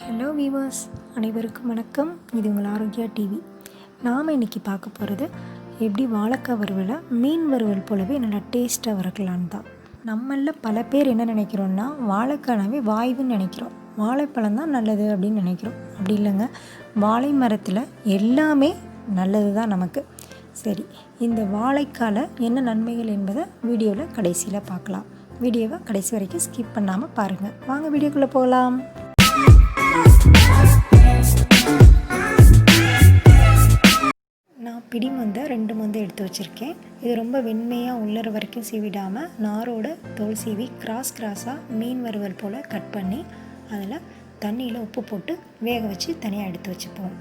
Hello viewers, அனைவருக்கும் வணக்கம். இது உங்கள் ஆரோக்கியா டிவி. நாம் இன்றைக்கி பார்க்க போகிறது எப்படி வாழைக்காய் வறுவலை மீன் வறுவல் போலவே நல்லா டேஸ்ட்டாக வறுக்கலான்னு தான். நம்மளில் பல பேர் என்ன நினைக்கிறோன்னா, வாழைக்காய்னாவே வாய்வுன்னு நினைக்கிறோம், வாழைப்பழம் தான் நல்லது அப்படின்னு நினைக்கிறோம். அப்படி இல்லைங்க, வாழை மரத்தில் எல்லாமே நல்லது தான் நமக்கு. சரி, இந்த வாழைக்காயில் என்ன நன்மைகள் என்பதை வீடியோவில் கடைசியில் பார்க்கலாம். வீடியோவை கடைசி வரைக்கும் ஸ்கிப் பண்ணாமல் பாருங்கள். வாங்க வீடியோக்குள்ளே போகலாம். நான் பிடி மந்தை 2 மந்தை எடுத்து வச்சுருக்கேன். இது ரொம்ப வெண்மையாக உள்ளற வரைக்கும் சீவிடாமல் நாரோட தோல் சீவி கிராஸாக மீன் வறுவல் போல் கட் பண்ணி அதில் தண்ணியில் உப்பு போட்டு வேக வச்சு தனியாக எடுத்து வச்சுப்போம்.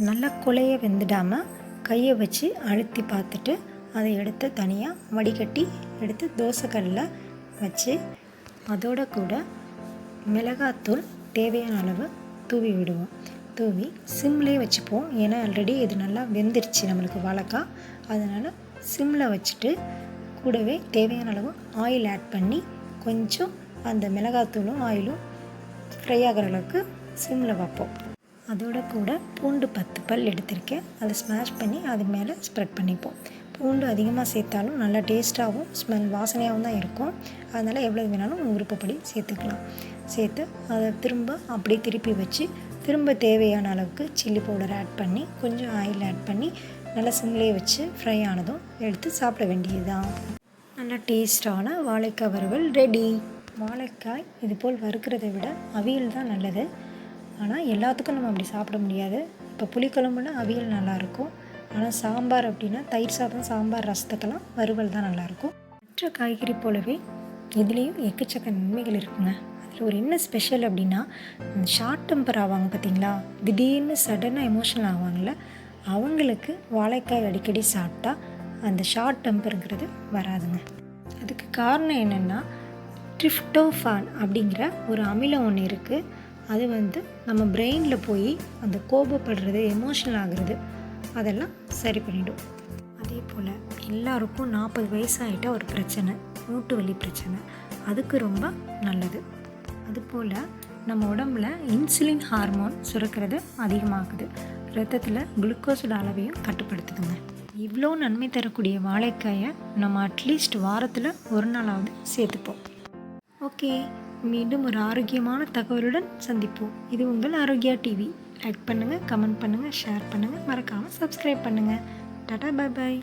நல்லா குழைய வெந்துடாமல் கையை வச்சு அழுத்தி பார்த்துட்டு அதை எடுத்து தனியாக வடிகட்டி எடுத்து தோசைக்கல்லில் வச்சு அதோட கூட மிளகாத்தூள் தேவையான அளவு தூவி விடுவோம். தூவி சிம்லேயே வச்சுப்போம். ஏன்னா ஆல்ரெடி இது நல்லா வெந்துருச்சு நம்மளுக்கு வாழைக்காய். அதனால் சிம்மில் வச்சுட்டு கூடவே தேவையான அளவு ஆயில் ஆட் பண்ணி கொஞ்சம் அந்த மிளகாத்தூளும் ஆயிலும் ஃப்ரை ஆகிற அளவுக்கு சிம்மில் வைப்போம். அதோட கூட பூண்டு 10 பல் எடுத்திருக்கேன். அதை ஸ்மாஷ் பண்ணி அது மேலே ஸ்ப்ரெட் பண்ணிப்போம். பூண்டு அதிகமாக சேர்த்தாலும் நல்லா டேஸ்ட்டாகவும் ஸ்மெல் வாசனையாகவும் தான் இருக்கும். அதனால் எவ்வளோ வேணாலும் விருப்பப்படி சேர்த்துக்கலாம். சேர்த்து அதை திரும்ப அப்படியே திருப்பி வச்சு திரும்ப தேவையான அளவுக்கு சில்லி பவுடர் ஆட் பண்ணி கொஞ்சம் ஆயில் ஆட் பண்ணி நல்லா சிம்லேயே வச்சு ஃப்ரை ஆனதும் எடுத்து சாப்பிட வேண்டியது தான். நல்லா டேஸ்டான வாழைக்காய் வறுவல் ரெடி. வாழைக்காய் இது போல் வறுக்கிறத விட அவியல் தான் நல்லது. ஆனால் எல்லாத்துக்கும் நம்ம அப்படி சாப்பிட முடியாது. இப்போ புளிக்குழம்புனா அவியல் நல்லாயிருக்கும். ஆனால் சாம்பார் அப்படின்னா தயிர் சாதம், சாம்பார், ரசத்துக்கெல்லாம் வறுவல் தான் நல்லாயிருக்கும். மற்ற காய்கறி போலவே இதுலேயும் எக்கச்சக்க நன்மைகள் இருக்குங்க. அதில் ஒரு என்ன ஸ்பெஷல் அப்படின்னா, ஷார்ட் டெம்பர் ஆவாங்க பார்த்தீங்களா, திடீர்னு சடனாக எமோஷனல் ஆவாங்கள்ல, அவங்களுக்கு வாழைக்காய் அடிக்கடி சாப்பிட்டா அந்த ஷார்ட் டெம்பருங்கிறது வராதுங்க. அதுக்கு காரணம் என்னென்னா, ட்ரிப்டோஃபான் அப்படிங்கிற ஒரு அமிலம் ஒன்று இருக்குது. அது நம்ம பிரெயினில் போய் அந்த கோபப்படுறது, எமோஷனல் ஆகிறது அதெல்லாம் சரி பண்ணிவிடும். அதே போல் எல்லாருக்கும் 40 வயசாகிட்டால் ஒரு பிரச்சனை, மூட்டு வலி பிரச்சனை, அதுக்கு ரொம்ப நல்லது. அதுபோல் நம்ம உடம்புல இன்சுலின் ஹார்மோன் சுரக்கிறது அதிகமாகுது. ரத்தத்தில் குளுக்கோஸோட அளவையும் கட்டுப்படுத்துதுங்க. இவ்வளோ நன்மை தரக்கூடிய வாழைக்காயை நம்ம அட்லீஸ்ட் வாரத்தில் ஒரு நாளாவது சேர்த்துப்போம். ஓகே, மீண்டும் ஒரு ஆரோக்கியமான தகவலுடன் சந்திப்போம். இது உங்கள் ஆரோக்கியா டிவி. லைக் பண்ணுங்கள், கமெண்ட் பண்ணுங்கள், ஷேர் பண்ணுங்கள், மறக்காமல் சப்ஸ்கிரைப் பண்ணுங்கள். Tata, bye bye.